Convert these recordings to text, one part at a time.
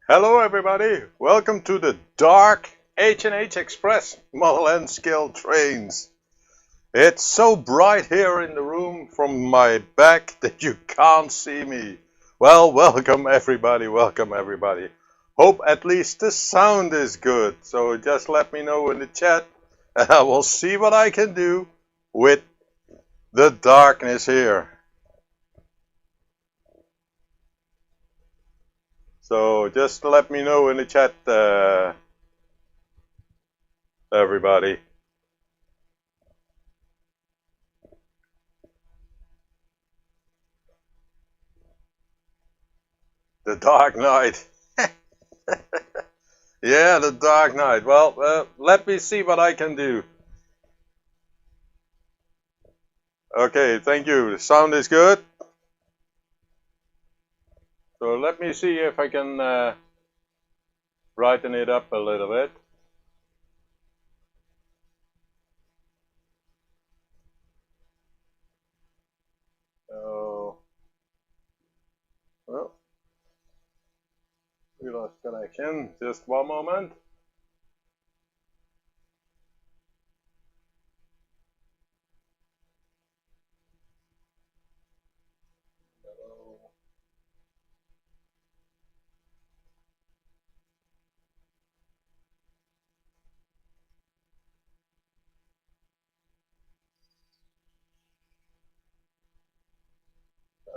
Hello everybody, welcome to the dark H&H Express model N scale trains. It's so bright here in the room from my back that you can't see me. Well, welcome everybody, welcome everybody. Hope at least the sound is good, so just let me know in the chat and I will see what I can do with the darkness here. So just let me know in the chat, everybody. The Dark Knight. Yeah, the Dark Knight. Well, let me see what I can do. Okay, thank you. The sound is good. So let me see if I can brighten it up a little bit. So, well, we lost connection. Just one moment.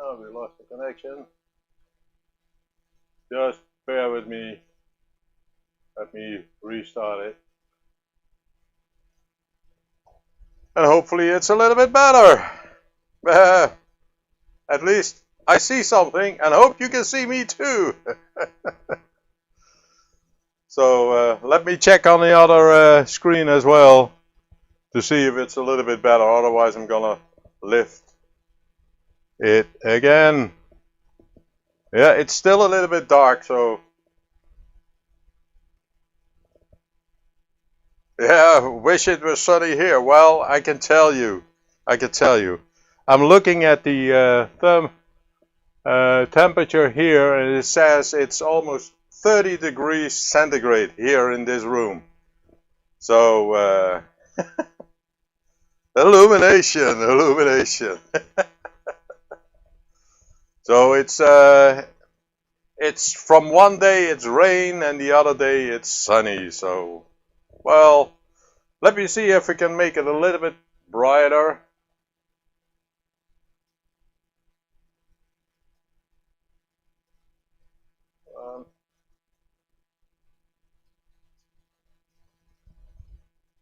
Oh, we lost the connection. Just bear with me. Let me restart it. And hopefully it's a little bit better. At least I see something and hope you can see me too. So let me check on the other screen as well to see if it's a little bit better. Otherwise I'm gonna lift it again. Yeah, it's still a little bit dark, so yeah, wish it was sunny here. Well, I can tell you, I'm looking at the temperature here, and it says it's almost 30 degrees centigrade here in this room. So illumination. So it's from one day it's rain and the other day it's sunny. So, well, let me see if we can make it a little bit brighter.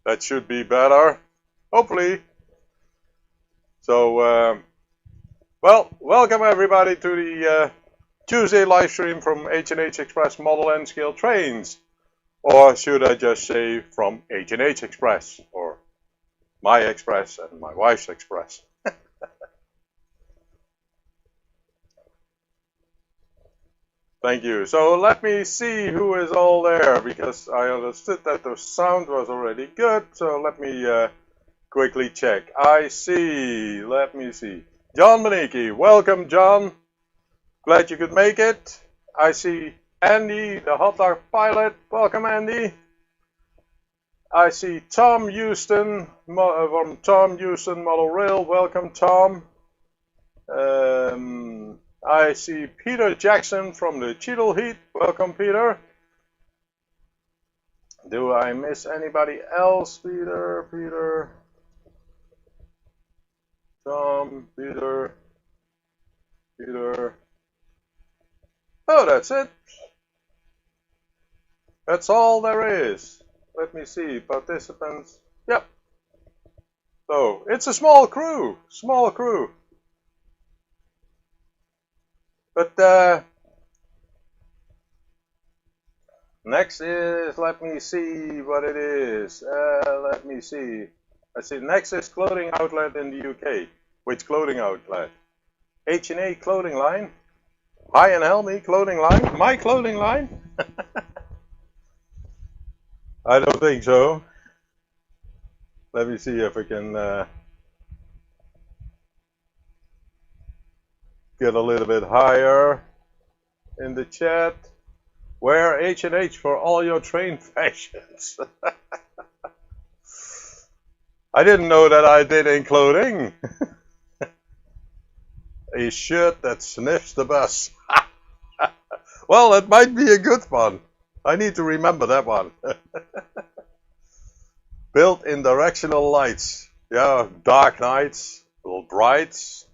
That should be better, hopefully. So, well, welcome everybody to the Tuesday live stream from H&H Express Model N scale trains. Or should I just say from H&H Express, or my Express and my wife's Express. Thank you. So let me see who is all there, because I understood that the sound was already good. So let me quickly check. I see, let me see. John Maniki, welcome John. Glad you could make it. I see Andy, the hot dog pilot. Welcome Andy. I see Tom Houston from Tom Houston Model Rail. Welcome Tom. I see Peter Jackson from the Cheadle Heat. Welcome Peter. Do I miss anybody else? Peter, Tom, Peter. Oh, that's it. That's all there is. Let me see, participants. Yep. So, it's a small crew. But next is, let me see what it is. Let me see. I see next is clothing outlet in the UK. Which clothing outlet? H&H clothing line? Hi and Helmie clothing line? My clothing line? I don't think so. Let me see if I can get a little bit higher in the chat. Wear H&H for all your train fashions. I didn't know that I did in clothing. A shirt that sniffs the bus. Well, it might be a good one. I need to remember that one. Built-in directional lights. Yeah, dark nights, little brights.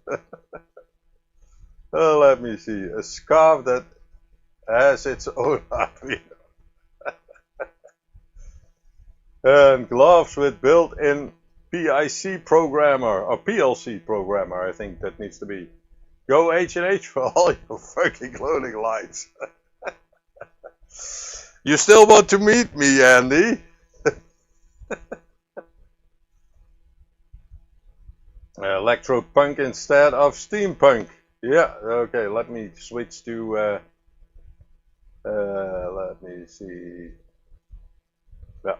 Let me see. A scarf that has its own Arduino. And gloves with built-in PIC programmer, or PLC programmer, I think that needs to be. Go H&H for all your fucking clothing lines. You still want to meet me, Andy? Electropunk instead of steampunk. Yeah, okay, let me switch to, let me see. Yeah.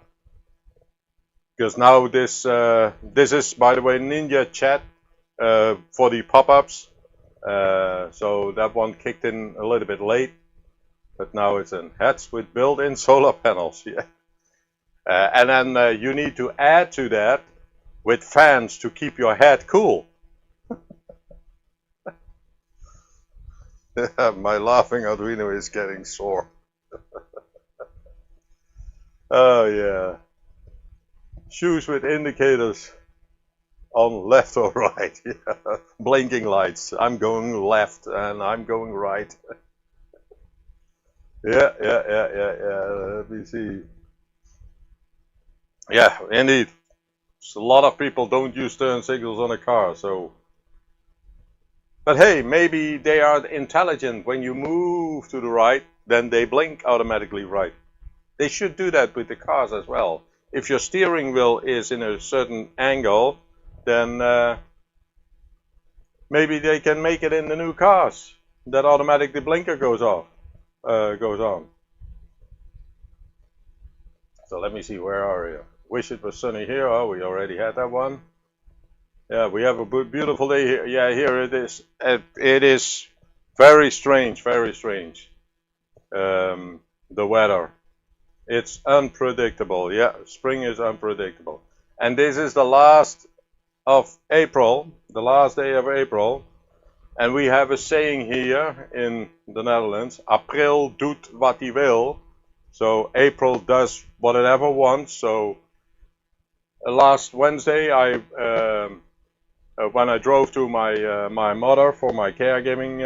Because now this is, by the way, Ninja Chat for the pop-ups. So that one kicked in a little bit late. But now it's in hats with built-in solar panels. Yeah. And then you need to add to that with fans to keep your head cool. My laughing Arduino is getting sore. Oh yeah. Shoes with indicators on left or right. Yeah. Blinking lights. I'm going left and I'm going right. Yeah. Let me see. Yeah, indeed. A lot of people don't use turn signals on a car, so. But hey, maybe they are intelligent. When you move to the right, then they blink automatically right. They should do that with the cars as well. If your steering wheel is in a certain angle, then maybe they can make it in the new cars. That automatic the blinker goes off, goes on. So let me see, where are you? Wish it was sunny here. Oh, we already had that one. Yeah, we have a beautiful day here. Yeah, here it is. It is very strange, very strange. The weather. It's unpredictable. Yeah, spring is unpredictable. And this is the last of April, the last day of April. And we have a saying here in the Netherlands, April doet wat hij wil. So April does whatever wants. So last Wednesday, when I drove to my mother for my caregiving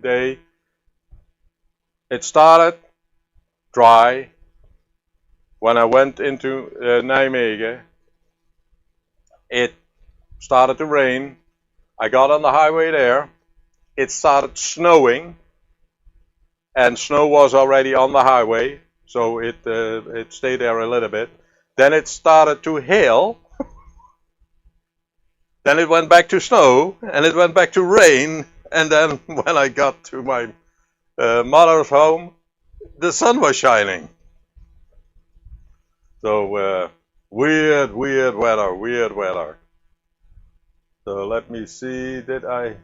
day, it started dry. When I went into Nijmegen, it started to rain. I got on the highway there. It started snowing, and snow was already on the highway, so it stayed there a little bit. Then it started to hail. Then it went back to snow, and it went back to rain. And then when I got to my mother's home, the sun was shining. So weird weather. So let me see, did I?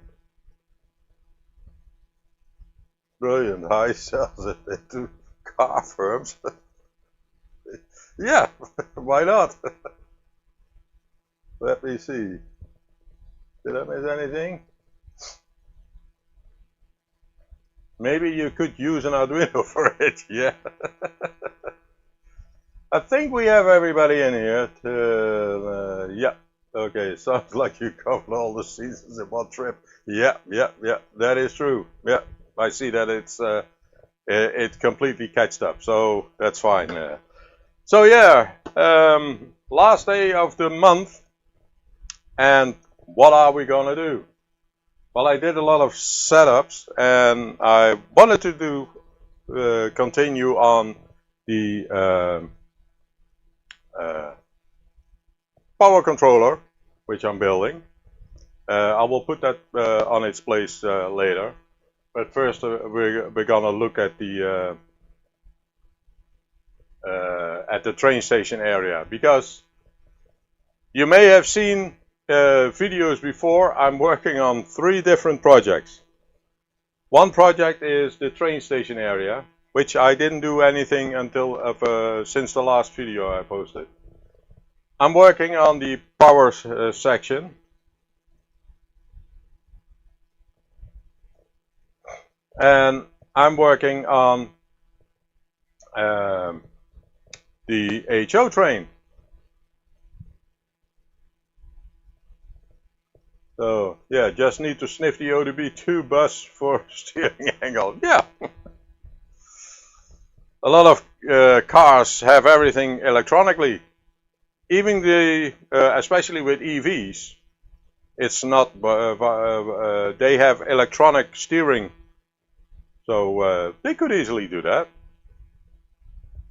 Brilliant, high sells it into car firms. Yeah, why not? Let me see. Did I miss anything? Maybe you could use an Arduino for it, yeah. I think we have everybody in here. Yeah, okay, sounds like you covered all the seasons in one trip. Yeah, that is true. Yeah, I see that it's completely catched up, so that's fine. So yeah, last day of the month, and what are we gonna do? Well, I did a lot of setups, and I wanted to do continue on the power controller, which I'm building. I will put that on its place later, but first we're gonna look at the train station area, because you may have seen videos before. I'm working on 3 different projects. One project is the train station area, which I didn't do anything until since the last video I posted. I'm working on the power section. And I'm working on the HO train. So yeah, just need to sniff the ODB2 bus for steering angle. Yeah. A lot of cars have everything electronically. Even the, especially with EVs, it's not, they have electronic steering. So they could easily do that.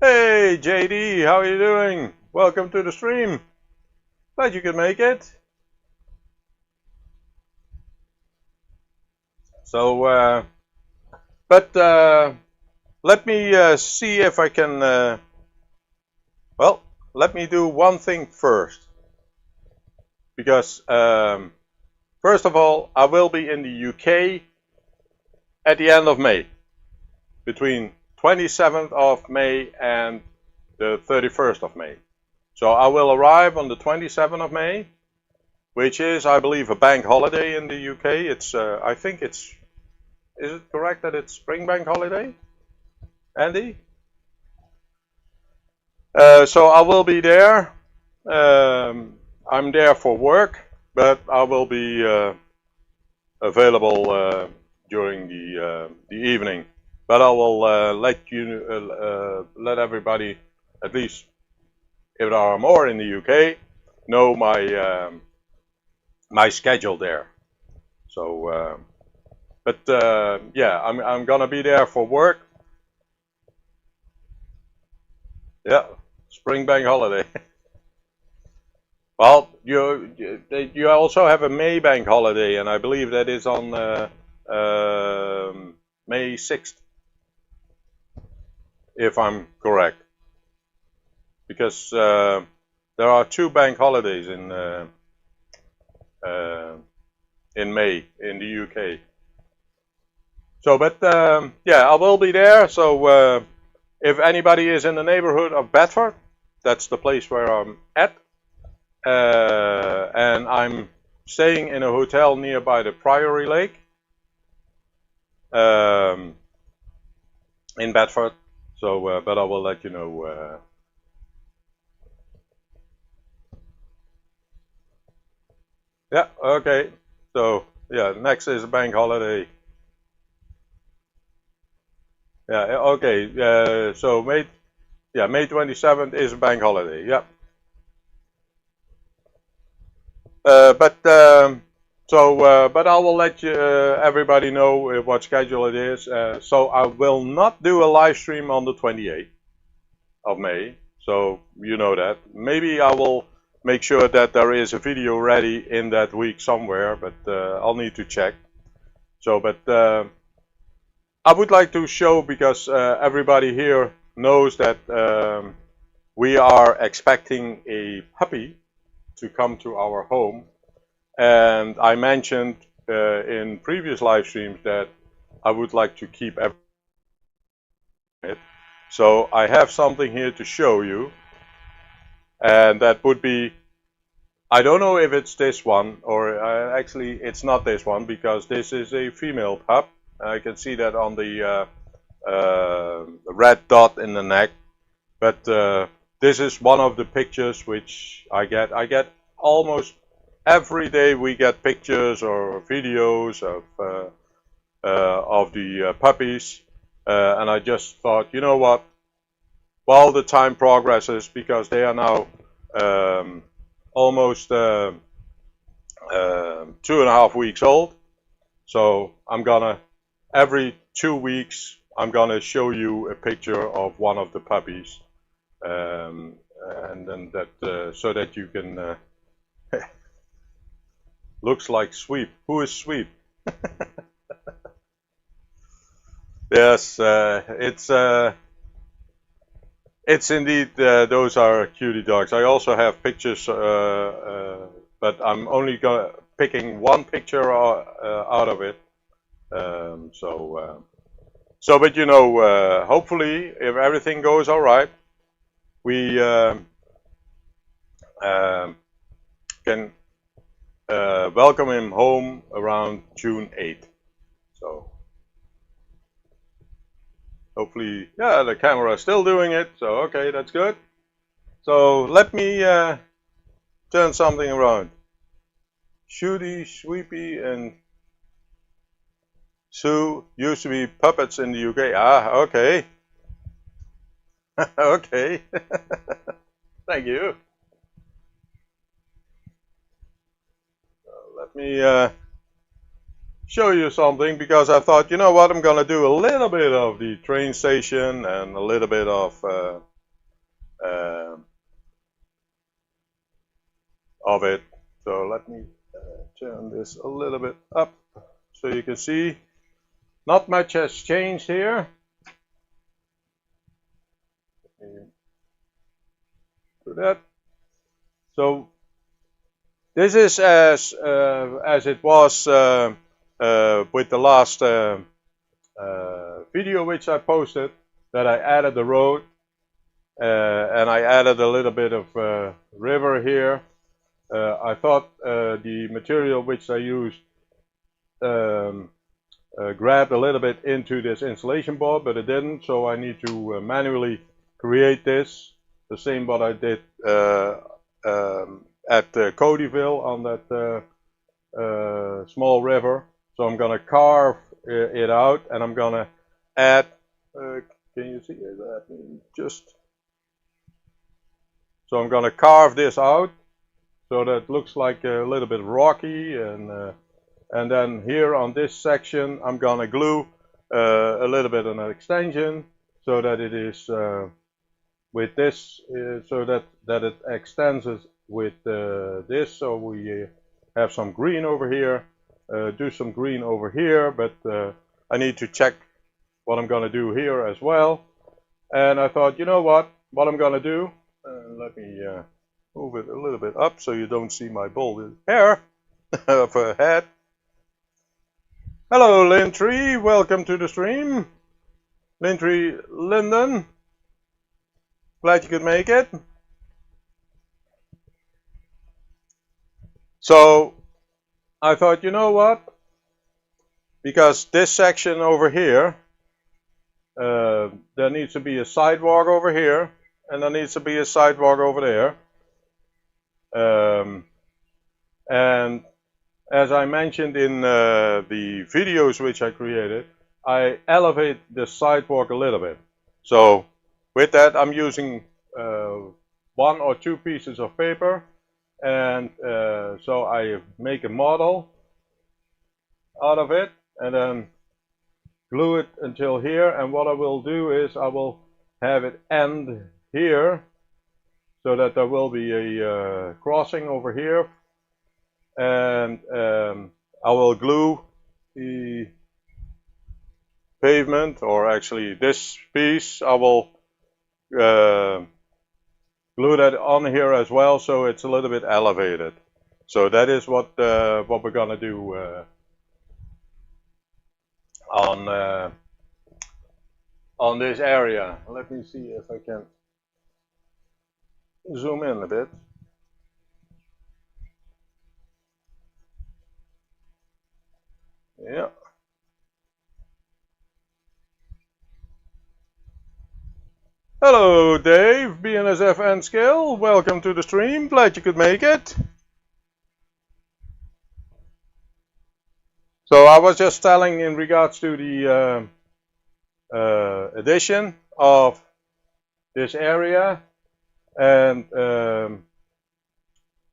Hey JD, how are you doing? Welcome to the stream. Glad you could make it. So, let me see if I can, well, let me do one thing first. Because, first of all, I will be in the UK at the end of May. Between 27th of May and the 31st of May. So I will arrive on the 27th of May, which is, I believe, a bank holiday in the UK. It's, I think it's, is it correct that it's spring bank holiday, Andy? So I will be there. I'm there for work, but I will be available during the evening. But I will let everybody, at least if there are more in the UK, know my my schedule there. So, yeah, I'm gonna be there for work. Yeah, spring bank holiday. Well, you also have a May bank holiday, and I believe that is on May 6th. If I'm correct, because there are 2 bank holidays in May in the UK. So, but yeah, I will be there. So, if anybody is in the neighborhood of Bedford, that's the place where I'm at, and I'm staying in a hotel nearby the Priory Lake in Bedford. So, but I will let you know. Yeah, okay. So, yeah, next is a bank holiday. Yeah, okay. So May 27th is a bank holiday. Yeah. But I will let you everybody know what schedule it is. So I will not do a live stream on the 28th of May. So you know that. Maybe I will make sure that there is a video ready in that week somewhere, but I'll need to check. So, but I would like to show, because everybody here knows that we are expecting a puppy to come to our home, and I mentioned in previous live streams that I would like to keep everything. So I have something here to show you, and that would be, I don't know if it's this one, or actually it's not this one, because this is a female pup. I can see that on the red dot in the neck, but this is one of the pictures which I get. I get almost every day. We get pictures or videos of the puppies, and I just thought, you know what? While the time progresses, because they are now almost 2.5 weeks old, so I'm gonna, every 2 weeks, I'm gonna show you a picture of one of the puppies, and then that so that you can. Looks like Sweep. Who is Sweep? Yes, it's indeed, those are cutie dogs. I also have pictures, but I'm only picking one picture out of it. So, but you know, hopefully, if everything goes all right, we can welcome him home around June 8th. So, hopefully, yeah, the camera is still doing it. So, okay, that's good. So, let me turn something around. Shooty, Sweepy, and Sue used to be puppets in the UK. Ah, okay. Okay. Thank you. Let me show you something, because I thought, you know what, I'm gonna do a little bit of the train station and a little bit of it. So let me turn this a little bit up so you can see. Not much has changed here. Do that. So this is as it was with the last video which I posted, that I added the road and I added a little bit of river here. I thought the material which I used grabbed a little bit into this insulation board, but it didn't, so I need to manually create this, the same what I did at Codyville on that small river. So I'm gonna carve it out, and I'm gonna add, can you see that? So I'm gonna carve this out so that it looks like a little bit rocky, and then here on this section I'm gonna glue a little bit of an extension so that it is with this, so that it extends with this. So we have some green over here, do some green over here, but I need to check what I'm gonna do here as well. And I thought, you know what I'm gonna do, let me move it a little bit up so you don't see my bald hair of a head. Hello, Lintree, welcome to the stream. Lintree Linden, glad you could make it. So I thought, you know what, because this section over here, there needs to be a sidewalk over here, and there needs to be a sidewalk over there. And as I mentioned in the videos which I created, I elevate the sidewalk a little bit. So with that, I'm using 1 or 2 pieces of paper, and so I make a model out of it, and then glue it until here. And what I will do is I will have it end here, so that there will be a crossing over here, and I will glue the pavement, or actually this piece, I will glue that on here as well, so it's a little bit elevated. So that is what we're gonna do on this area. Let me see if I can zoom in a bit. Yeah. Hello, Dave, BNSF and Skill. Welcome to the stream. Glad you could make it. So I was just telling in regards to the addition of this area, and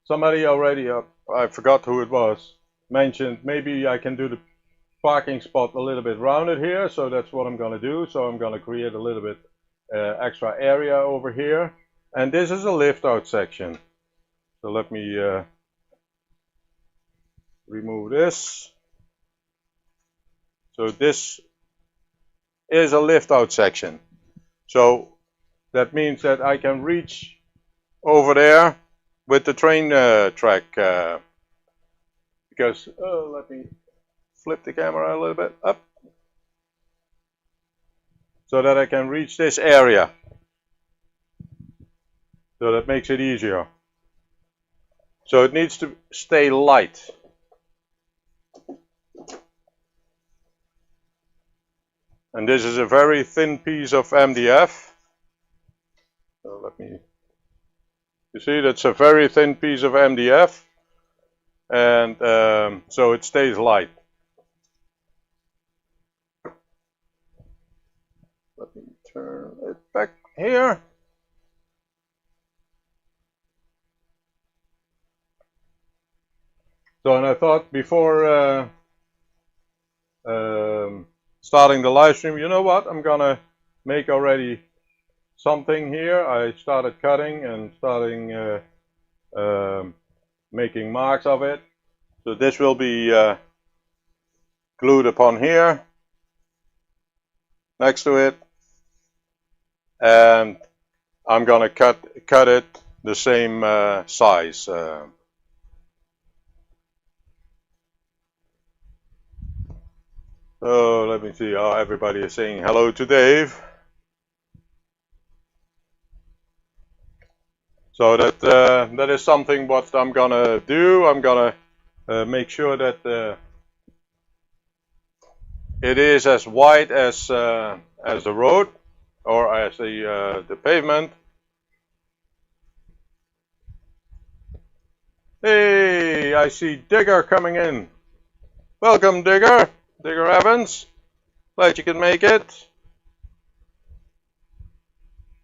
somebody already, I forgot who it was, mentioned maybe I can do the parking spot a little bit rounded here. So that's what I'm going to do. So I'm going to create a little bit extra area over here, and this is a lift out section. So let me remove this. So this is a lift out section. So that means that I can reach over there with the train track, because let me flip the camera a little bit up. so that I can reach this area. So that makes it easier. So it needs to stay light. And this is a very thin piece of MDF. So let me, you see that's a very thin piece of MDF. And so it stays light. Let me turn it back here. So, and I thought before starting the live stream, you know what, I'm gonna make already something here. I started cutting and starting making marks of it. So this will be glued upon here, next to it, and I'm gonna cut it the same size. So let me see. Oh, everybody is saying hello to Dave. So that is something what I'm gonna do. I'm gonna make sure that it is as wide as the road or as the pavement. Hey, I see Digger coming in. Welcome, Digger. Digger Evans. Glad you can make it.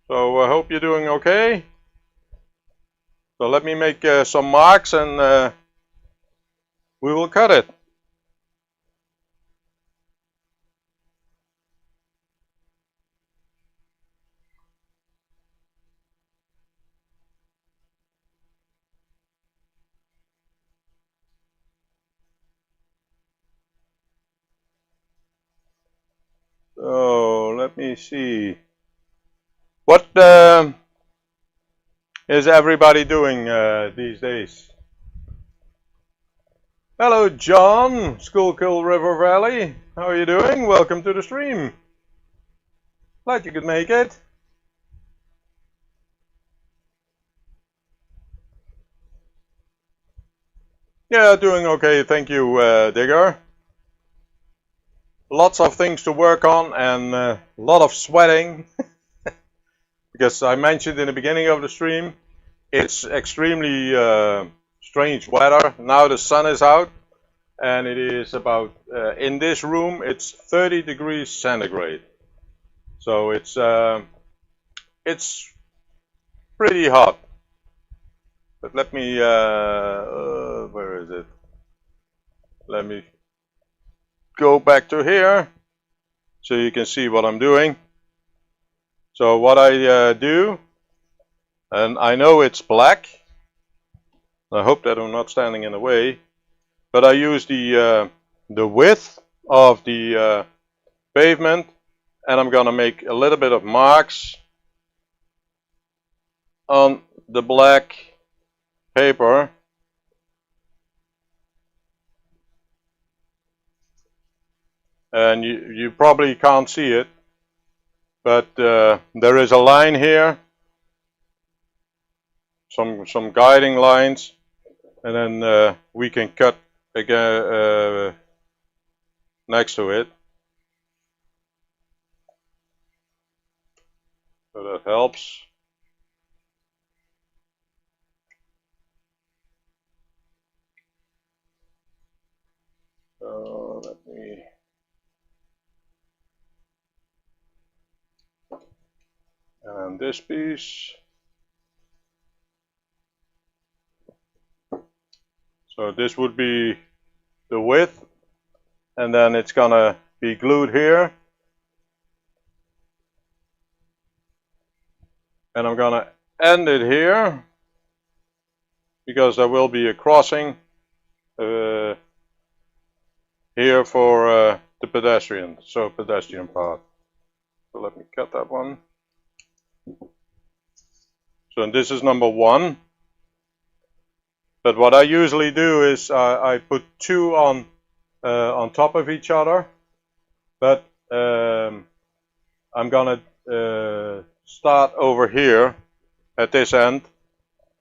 So I hope you're doing okay. So let me make some marks and we will cut it. So let me see. What is everybody doing these days? Hello, John, Schuylkill River Valley. How are you doing? Welcome to the stream. Glad you could make it. Yeah, doing okay. Thank you, Digger. Lots of things to work on and a lot of sweating. Because I mentioned in the beginning of the stream, it's extremely strange weather. Now the sun is out and it is about, in this room, it's 30 degrees centigrade. So it's pretty hot. But let me, where is it? Let me go back to here so you can see what I'm doing. So what I do, and I know it's black. I hope that I'm not standing in the way, but I use the width of the pavement, and I'm gonna make a little bit of marks on the black paper. And you probably can't see it, but there is a line here, some guiding lines, and then we can cut again next to it. So that helps. So let me. And this piece. So this would be the width, and then it's gonna be glued here. And I'm gonna end it here because there will be a crossing here for the pedestrian, so pedestrian path. So let me cut that one. So this is number 1. But what I usually do is I put 2 on top of each other. But I'm gonna start over here at this end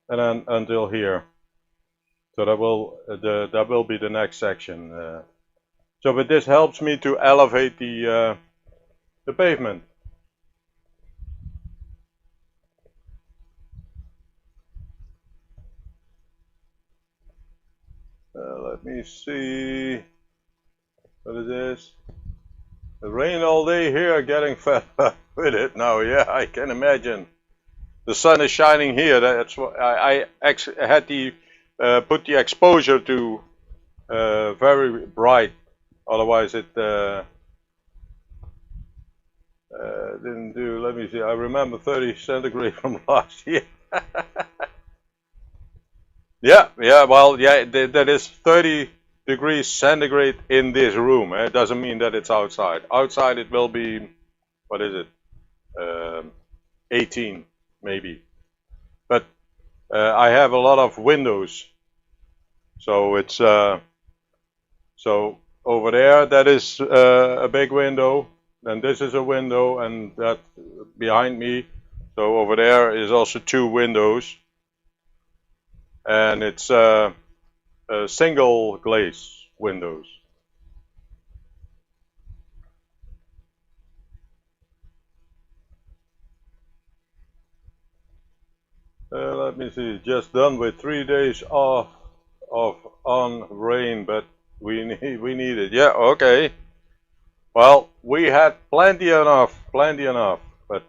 and then until here. So that will be the next section. So, but this helps me to elevate the pavement. Let me see. What is this? It rained all day here, getting fed up with it now. Yeah, I can imagine. The sun is shining here. That's what I had to put the exposure to very bright. Otherwise, it didn't do. Let me see. I remember 30 centigrade from last year. Yeah. Well, yeah, that is 30 degrees centigrade in this room. It doesn't mean that it's outside. Outside, it will be, what is it? 18 maybe. But I have a lot of windows, so it's so over there that is a big window, and this is a window, and that behind me. So over there is also 2 windows, and it's single glaze windows. Let me see. Just done with 3 days off on rain, but we need it. Yeah, okay. Well, we had plenty enough. But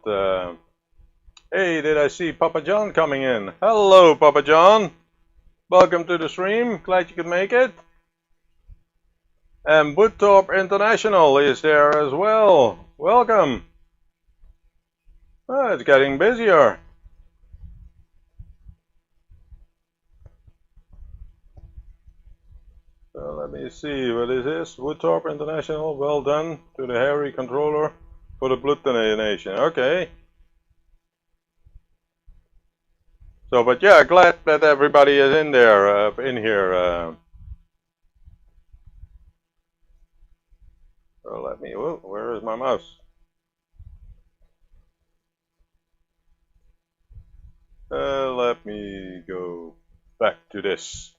hey, did I see Papa John coming in? Hello, Papa John. Welcome to the stream. Glad you could make it. And Woodthorpe International is there as well. Welcome. Oh, it's getting busier. So let me see, what is this? Woodthorpe International, well done to the hairy controller for the blood donation. Okay. So, but yeah, glad that everybody is in there, in here. So let me, oh, where is my mouse? Let me go back to this.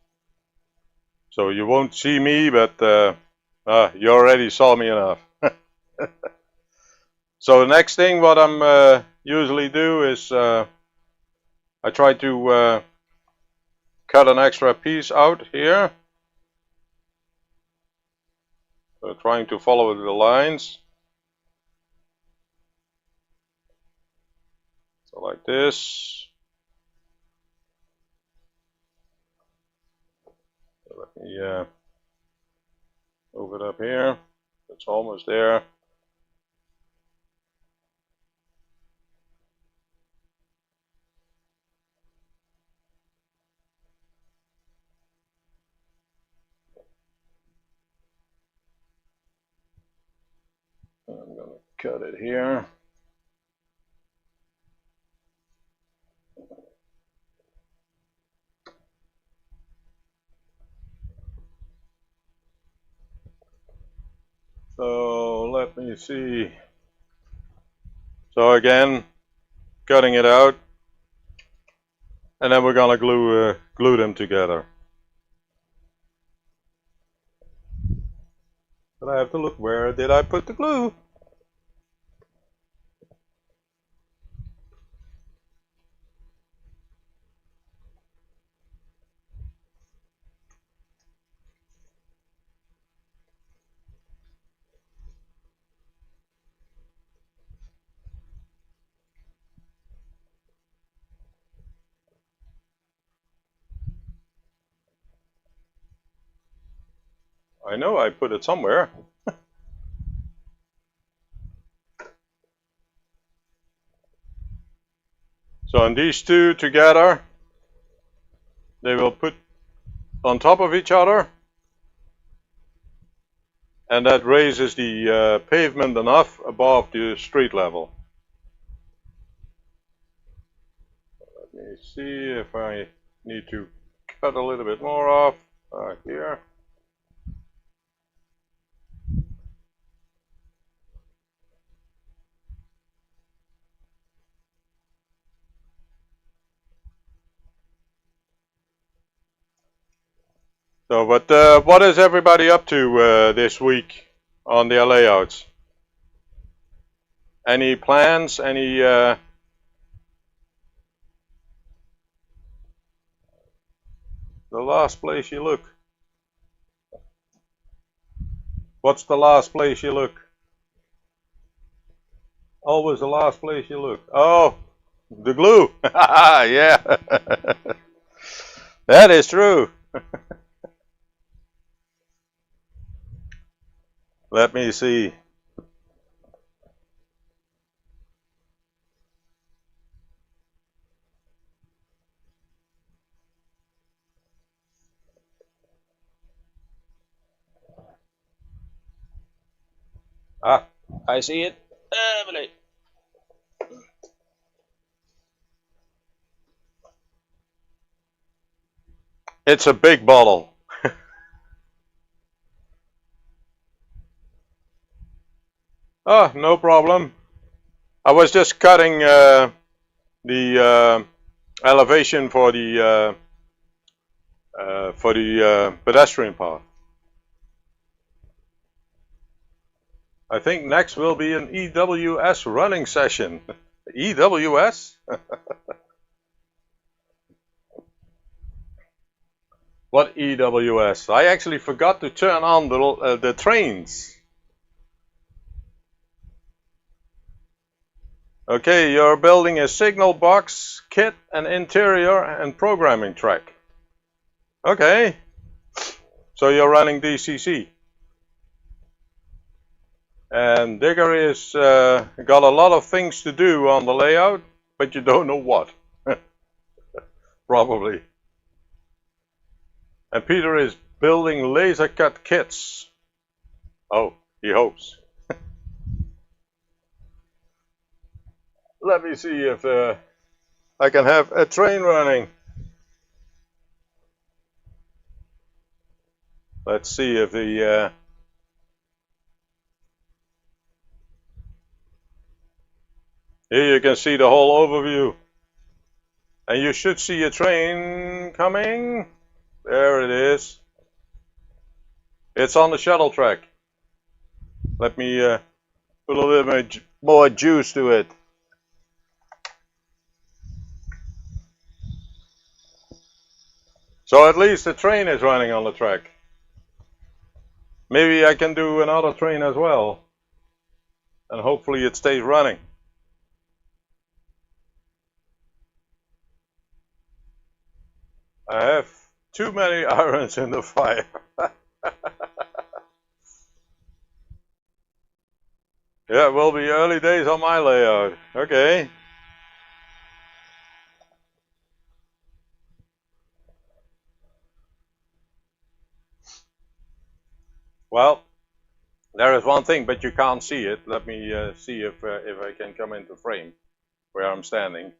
So you won't see me, but you already saw me enough. So the next thing what I'm usually do is I try to cut an extra piece out here. So trying to follow the lines. So like this. So let me move it up here. It's almost there. I'm going to cut it here. So let me see. So again, cutting it out, and then we're gonna glue them together. But I have to look, where did I put the glue? I know I put it somewhere. So on these two together, they will put on top of each other, and that raises the pavement enough above the street level. Let me see if I need to cut a little bit more off here. So, but what is everybody up to this week on their layouts? Any plans? Any the last place you look? What's the last place you look? Always the last place you look. Oh, the glue. Yeah. That is true. Let me see. Ah, I see it. It's a big bottle. Oh, no problem. I was just cutting the elevation for the pedestrian path. I think next will be an EWS running session. EWS? What EWS? I actually forgot to turn on the trains. Okay, you're building a signal box, kit, and interior and programming track. Okay, so you're running DCC. And Digger is got a lot of things to do on the layout, but you don't know what. Probably. And Peter is building laser cut kits. Oh, he hopes. Let me see if I can have a train running. Let's see if the here you can see the whole overview. And you should see a train coming. There it is. It's on the shuttle track. Let me put a little bit more juice to it. So at least the train is running on the track. Maybe I can do another train as well. And hopefully it stays running. I have too many irons in the fire. Yeah, it will be early days on my layout. Okay. Well, there is one thing, but you can't see it. Let me see if I can come into frame where I'm standing.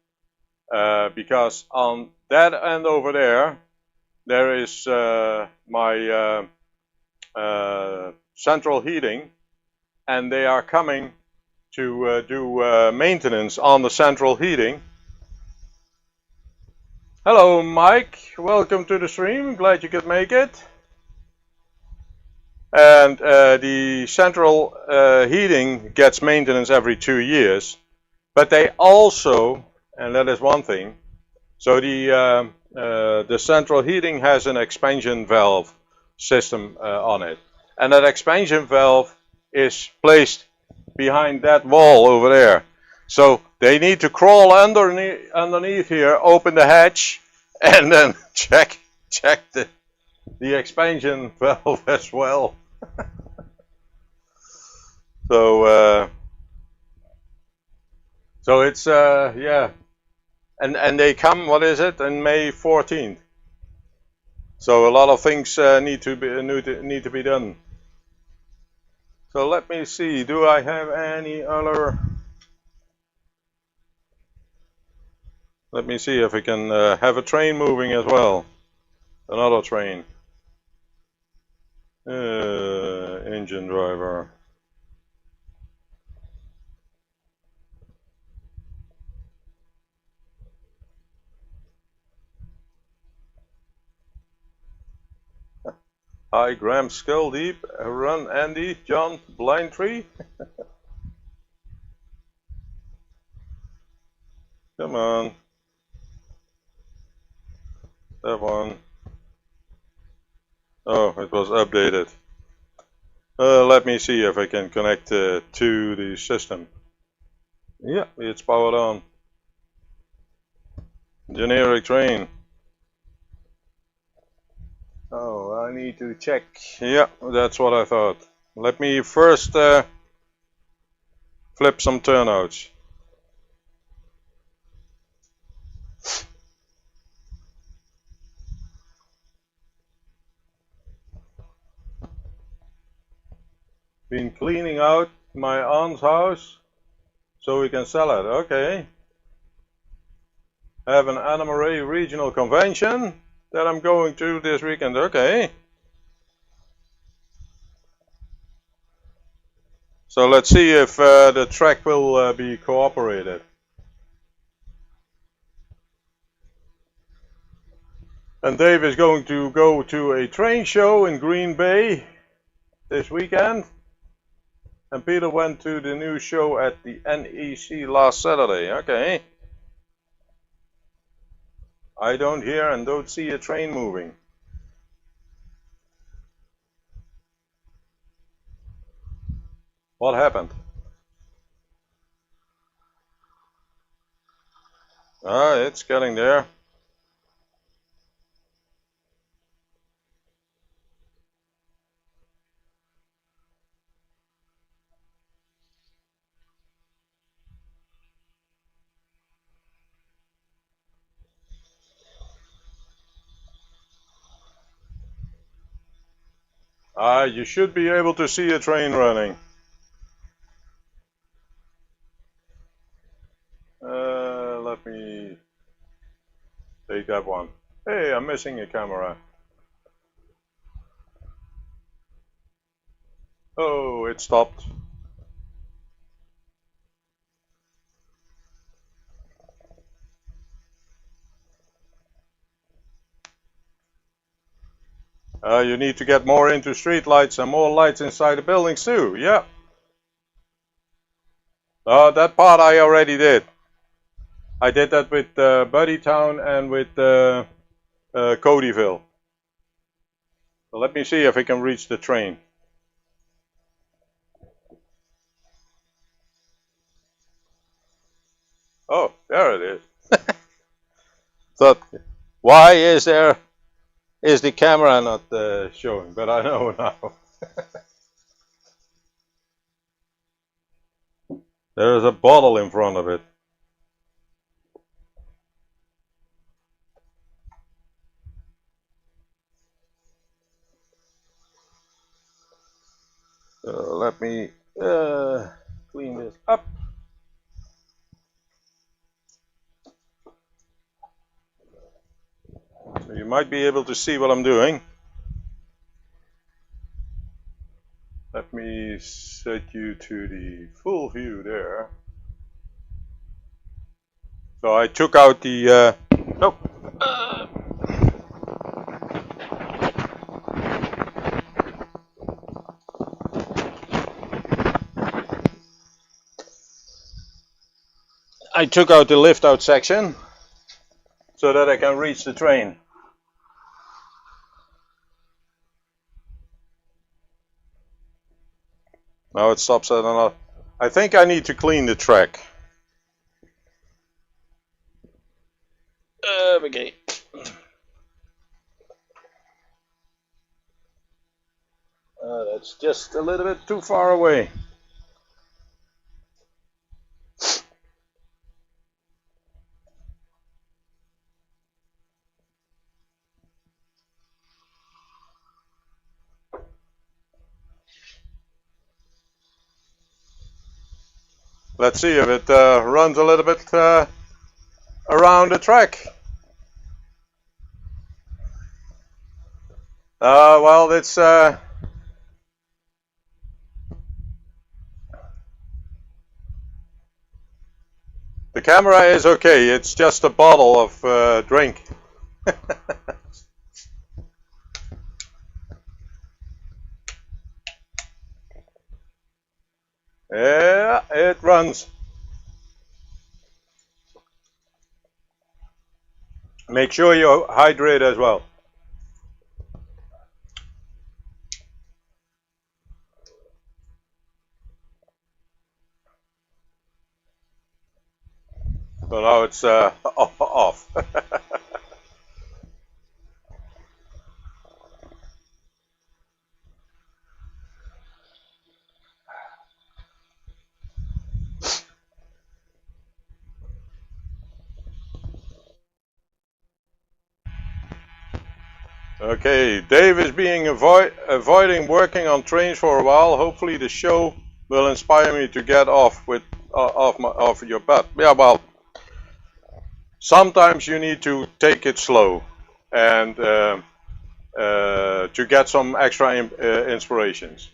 Because on that end over there, there is my central heating, and they are coming to do maintenance on the central heating. Hello, Mike. Welcome to the stream. Glad you could make it. And the central heating gets maintenance every 2 years, but they also, and that is one thing, so the central heating has an expansion valve system on it, and that expansion valve is placed behind that wall over there. So they need to crawl underneath here, open the hatch, and then check the expansion valve as well. So it's yeah, and they come, what is it, on May 14th. So a lot of things need to be done. So let me see, do I have any other? Let me see if I can have a train moving as well. Another train. Engine driver. Hi Graham Skulldeep, Run Andy, John Blindtree. Come on. That one. Oh, it was updated. Let me see if I can connect to the system. Yeah, it's powered on. Generic train. Oh, I need to check. Yeah, that's what I thought. Let me first flip some turnouts. Been cleaning out my aunt's house so we can sell it. Okay. Have an Anna Marie regional convention that I'm going to this weekend. Okay. So let's see if the track will be cooperated. And Dave is going to go to a train show in Green Bay this weekend. And Peter went to the new show at the NEC last Saturday. Okay. I don't hear and don't see a train moving. What happened? Ah, it's getting there. Ah, you should be able to see a train running. Let me take that one. Hey, I'm missing a camera. Oh, it stopped. You need to get more into street lights and more lights inside the buildings too. Yeah. That part I already did. I did that with Buddytown and with Codyville. So let me see if I can reach the train. Oh, there it is. So why is the camera not showing? But I know now. There's a bottle in front of it. Let me clean this up. So you might be able to see what I'm doing. Let me set you to the full view there. So I took out the nope. I took out the lift out section so that I can reach the train. Now it stops at another. I think I need to clean the track. Okay. That's just a little bit too far away. Let's see if it runs a little bit around the track. Well, it's the camera is okay. It's just a bottle of drink. Yeah, it runs. Make sure you hydrate as well. So now it's off. Okay, Dave is avoiding working on trains for a while. Hopefully the show will inspire me to get off with off your butt. Yeah, well, sometimes you need to take it slow and to get some extra inspirations.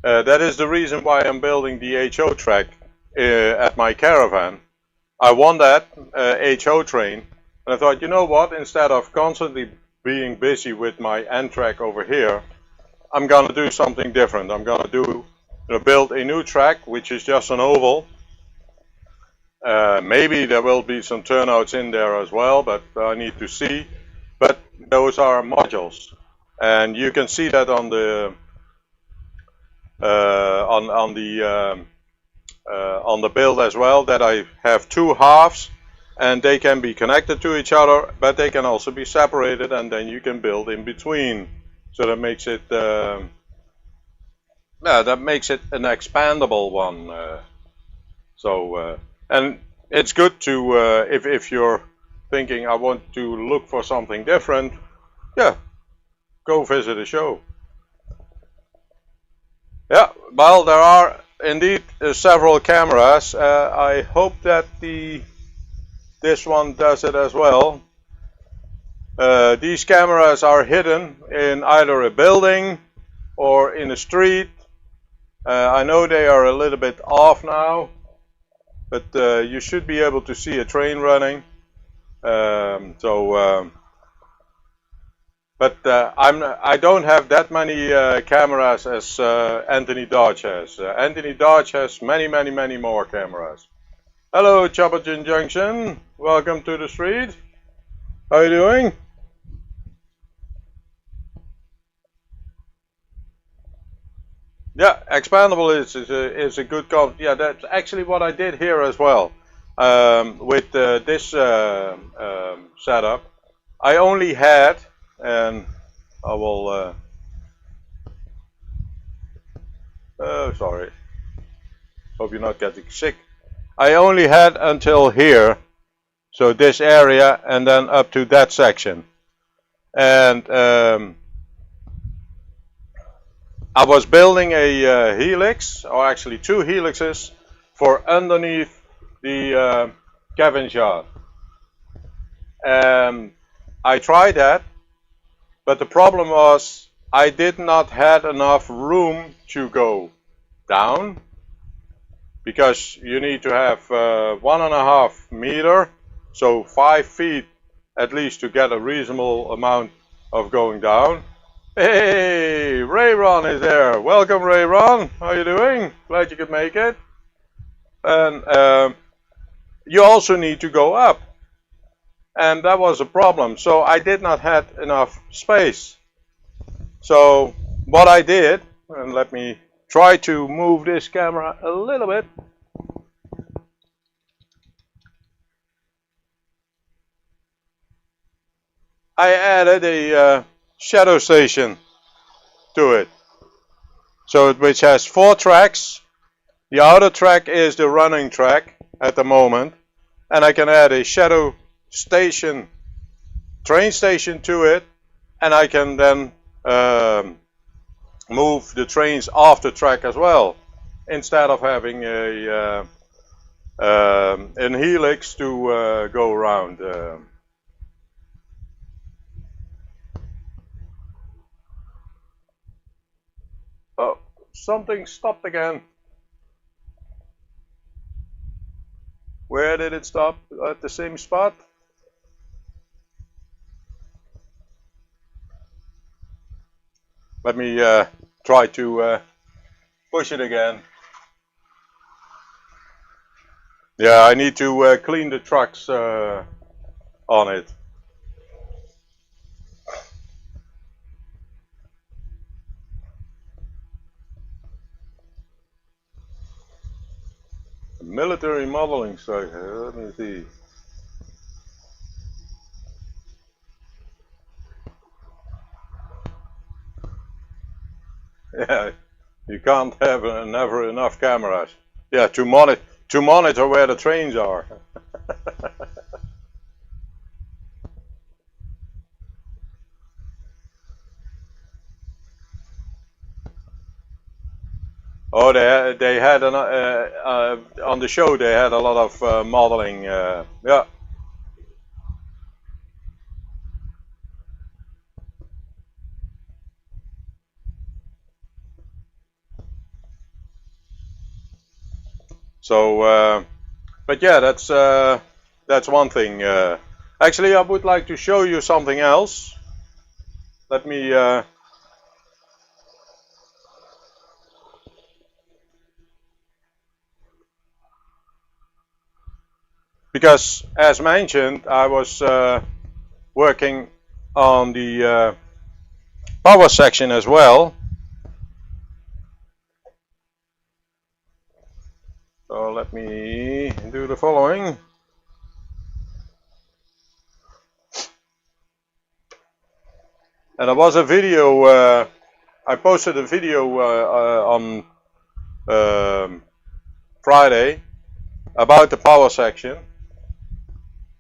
That is the reason why I'm building the HO track at my caravan. I want that HO train, and I thought, you know what, instead of constantly being busy with my N track over here, I'm gonna do something different. I'm gonna build a new track, which is just an oval. Maybe there will be some turnouts in there as well, but I need to see. But those are modules, and you can see that on the on the build as well, that I have two halves, and they can be connected to each other, but they can also be separated, and then you can build in between. So that makes it an expandable one. And it's good to if you're thinking I want to look for something different, yeah, go visit a show. Yeah, well, there are indeed several cameras. I hope that this one does it as well. These cameras are hidden in either a building or in a street. I know they are a little bit off now, but you should be able to see a train running. But I don't have that many cameras as Anthony Dodge has. Anthony Dodge has many more cameras. Hello, Chopperton Junction. Welcome to the street. How are you doing? Yeah, expandable is a good concept. Yeah, that's actually what I did here as well. With this setup, I only had, and I will. Oh, sorry. Hope you're not getting sick. I only had until here, so this area, and then up to that section. And I was building a helix, or actually two helixes, for underneath the cabin yard. I tried that, but the problem was I did not have enough room to go down, because you need to have 1.5 meter, so 5 feet at least, to get a reasonable amount of going down. Hey, Ray Ron is there. Welcome, Ray Ron. How are you doing? Glad you could make it. And you also need to go up, and that was a problem. So I did not have enough space. So what I did, and let me try to move this camera a little bit. I added a shadow station to it, so which has 4 tracks. The outer track is the running track at the moment, and I can add a shadow station, train station to it, and I can then move the trains off the track as well, instead of having an helix to go around. Oh, something stopped again. Where did it stop? At the same spot? Let me try to push it again. Yeah, I need to clean the trucks on it. Military modeling structure, let me see. Yeah, you can't have never enough cameras. Yeah, to monitor where the trains are. Oh, they had on the show they had a lot of modeling. Yeah. So, but yeah, that's one thing. Actually, I would like to show you something else. Let me. Because, as mentioned, I was working on the power section as well. So let me do the following. And there was a video. I posted a video on Friday about the power section.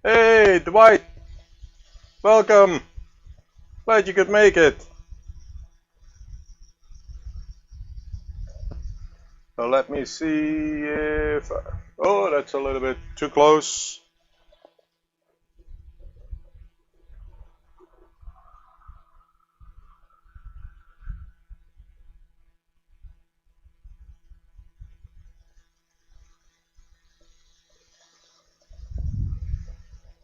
Hey, Dwight, welcome. Glad you could make it. So let me see if. Oh, that's a little bit too close.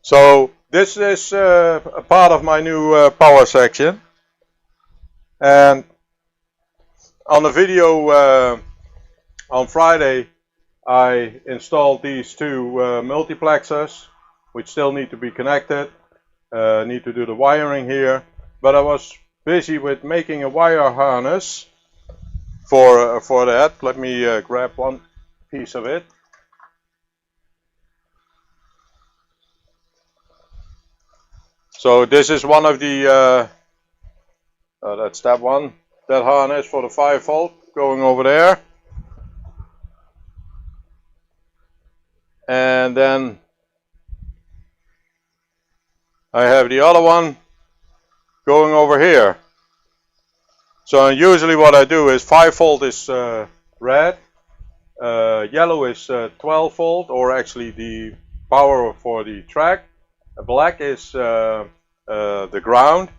So this is a part of my new power section, and on the video on Friday I installed these two multiplexers, which still need to be connected. Need to do the wiring here, but I was busy with making a wire harness for that. Let me grab one piece of it. So this is one of the, that's that one, that harness for the 5 volt going over there. And then I have the other one going over here. So usually what I do is 5 volt is red, yellow is 12 volt, or actually the power for the track. Black is the ground.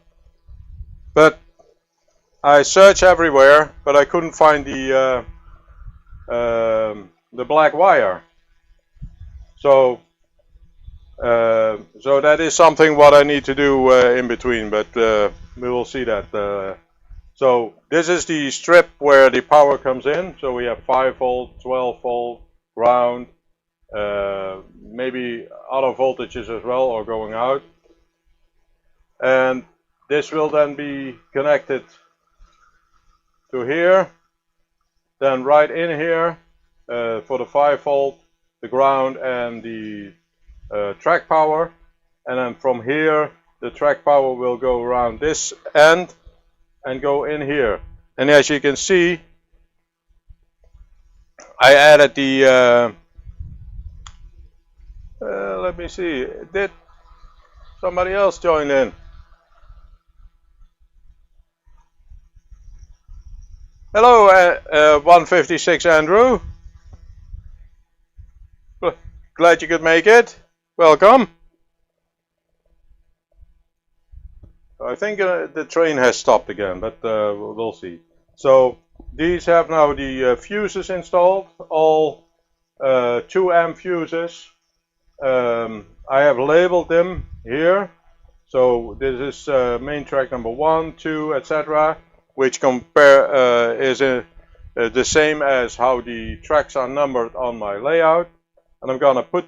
But I searched everywhere, but I couldn't find the black wire. So so that is something what I need to do in between, but we will see that. So this is the strip where the power comes in. So we have 5 volt, 12 volt, ground, maybe other voltages as well, or going out. And this will then be connected to here, then right in here for the 5 volt, the ground, and the track power. And then from here the track power will go around this end and go in here. And as you can see, I added the let me see, did somebody else join in? Hello, 156 Andrew. Glad you could make it. Welcome. I think the train has stopped again, but we'll see. So these have now the fuses installed, all 2 amp fuses. I have labeled them here. So this is main track number 1, 2, etc., which is the same as how the tracks are numbered on my layout. and I'm gonna put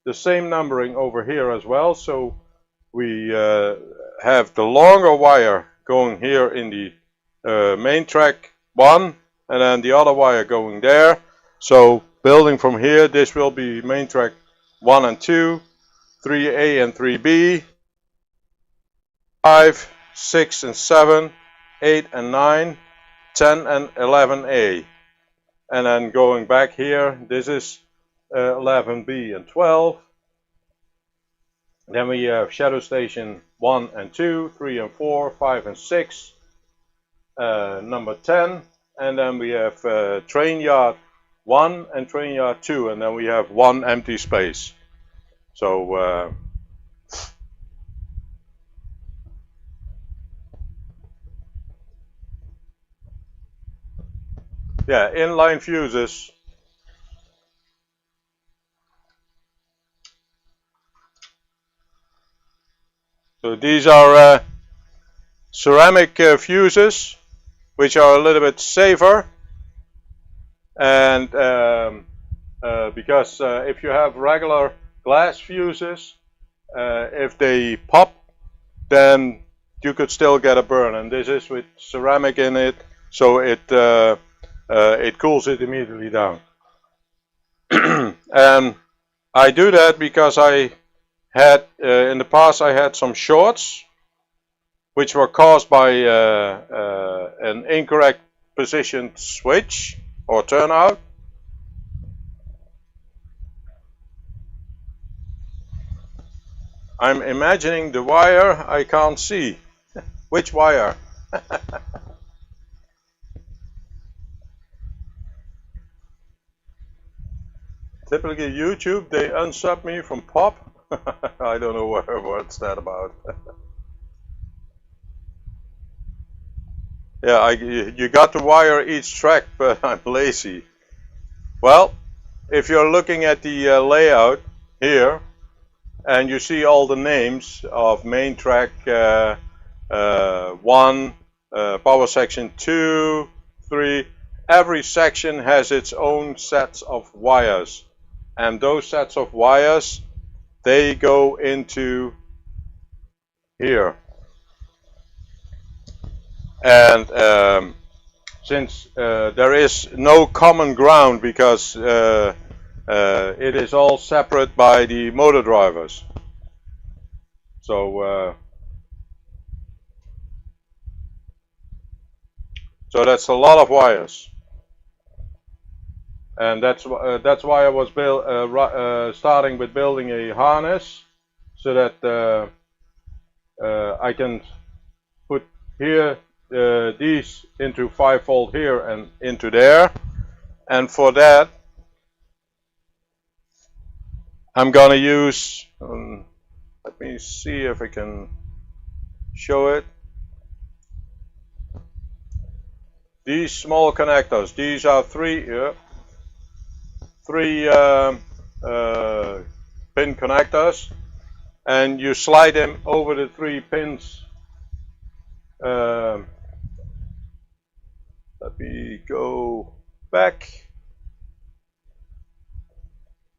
the same numbering over here as well, so we have the longer wire going here in the main track 1, and then the other wire going there. So building from here, this will be main track 1 and 2, 3A and 3B, 5, 6 and 7, 8 and 9, 10 and 11A. And then going back here, this is 11B and 12. Then we have shadow station 1 and 2, 3 and 4, 5 and 6, number 10. And then we have train yard 1 and train yard 2, and then we have 1 empty space. So yeah, inline fuses. So these are ceramic fuses, which are a little bit safer, and because if you have regular glass fuses, if they pop, then you could still get a burn, and this is with ceramic in it, so it cools it immediately down. And I do that because I had in the past I had some shorts which were caused by an incorrect positioned switch or turnout. I'm imagining the wire I can't see. Which wire? Typically YouTube, they unsub me from pop. I don't know what's that about. Yeah, you got to wire each track, but I'm lazy. Well, if you're looking at the layout here, and you see all the names of main track 1, power section 2, 3, every section has its own sets of wires. And those sets of wires, they go into here. And since there is no common ground because it is all separate by the motor drivers. So that's a lot of wires, and that's why I was starting with building a harness, so that I can put here these into 5-volt here and into there, and for that I'm gonna use let me see if I can show it. These small connectors, these are three pin connectors, and you slide them over the 3 pins. Let me go back.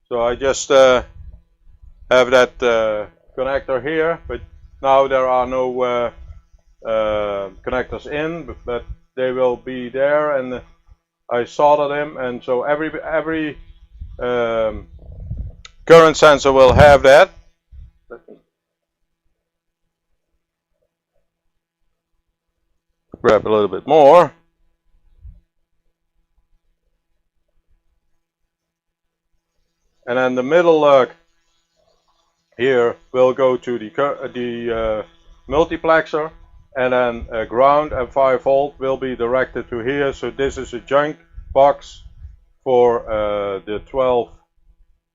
So I just have that connector here, but now there are no connectors in, but they will be there, and I soldered them, and so every current sensor will have that. Let me grab a little bit more. And then the middle here will go to the multiplexer, and then ground and 5-volt will be directed to here. So this is a junk box for the 12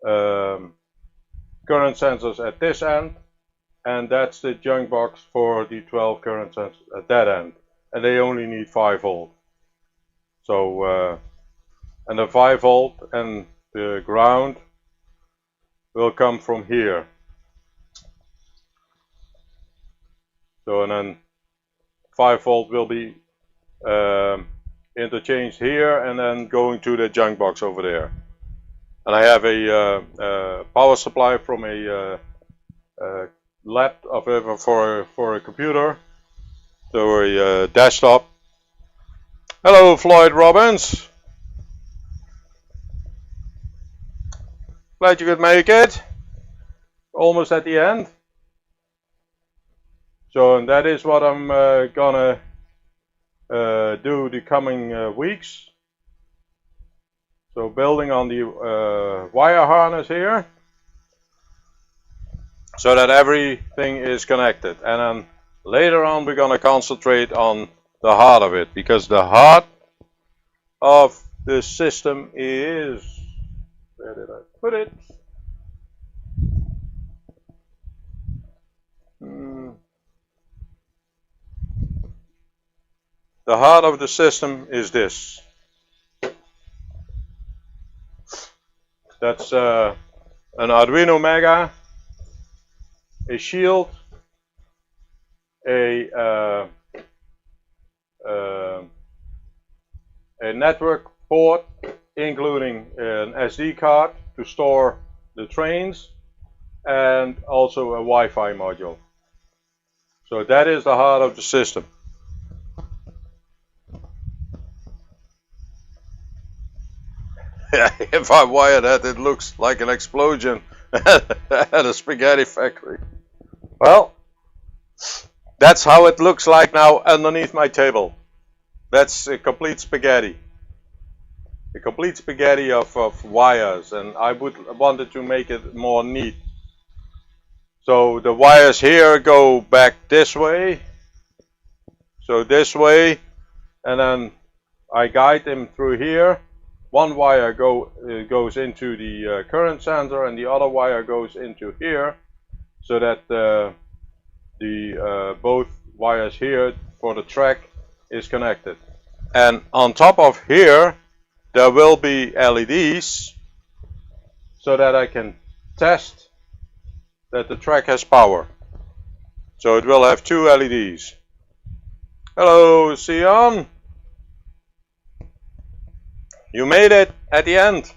current sensors at this end, and that's the junk box for the 12 current sensors at that end, and they only need 5-volt. So and the 5-volt and the ground will come from here. So and then 5-volt will be interchanged here, and then going to the junk box over there. and I have a power supply from a laptop for a computer, so a desktop. Hello, Floyd Robbins. Glad you could make it. Almost at the end. So, and that is what I'm gonna do the coming weeks. So, building on the wire harness here, so that everything is connected. And then later on, we're gonna concentrate on the heart of it, because the heart of the system is, where did I put it? The heart of the system is this. That's an Arduino Mega, a shield, a network port, including an SD card to store the trains, and also a Wi-Fi module. So that is the heart of the system. If I wire that, it looks like an explosion at a spaghetti factory. Well, that's how it looks like now underneath my table. That's a complete spaghetti. A complete spaghetti of wires, and I wanted to make it more neat. So the wires here go back this way, so this way, and then I guide them through here. One wire goes into the current sensor, and the other wire goes into here, so that both wires here for the track is connected. And on top of here, there will be LEDs, so that I can test that the track has power. So it will have 2 LEDs. Hello, Sion. You made it at the end.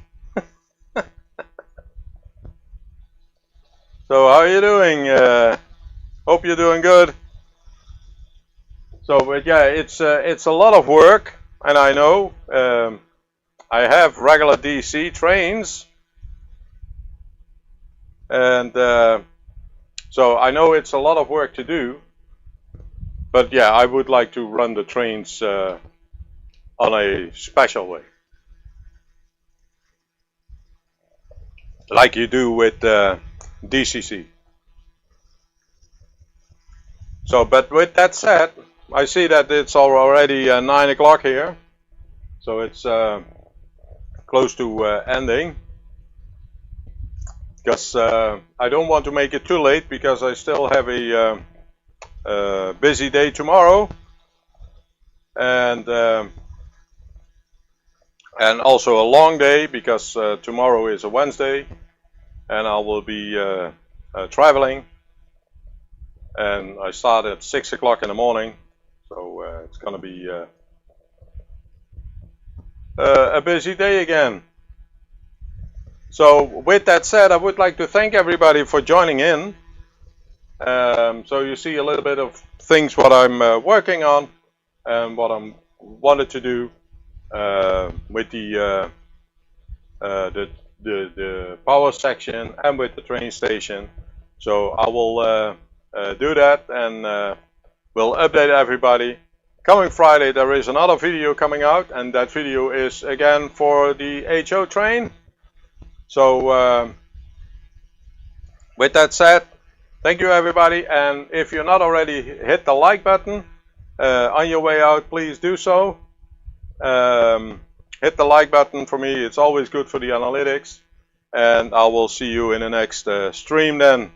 So how are you doing? Hope you're doing good. So, but yeah, it's a lot of work, and I know I have regular DC trains, and so I know it's a lot of work to do. But yeah, I would like to run the trains on a special way, like you do with DCC. So, but with that said, I see that it's already 9 o'clock here, so it's close to ending, because I don't want to make it too late, because I still have a busy day tomorrow, and also a long day, because tomorrow is a Wednesday, and I will be traveling, and I start at 6 o'clock in the morning, so it's going to be a busy day again. So with that said, I would like to thank everybody for joining in. So you see a little bit of things what I'm working on, and what I'm wanted to do with the power section and with the train station. So I will do that, and we'll update everybody. Coming Friday there is another video coming out, and that video is again for the HO train. So with that said, thank you everybody, and if you're not already, hit the like button on your way out, please do so. Hit the like button for me, it's always good for the analytics, and I will see you in the next stream then.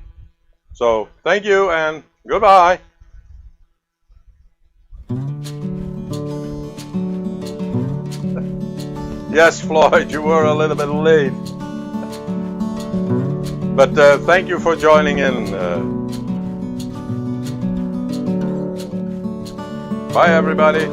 So thank you and goodbye. Yes, Floyd, you were a little bit late. But thank you for joining in. Bye, everybody.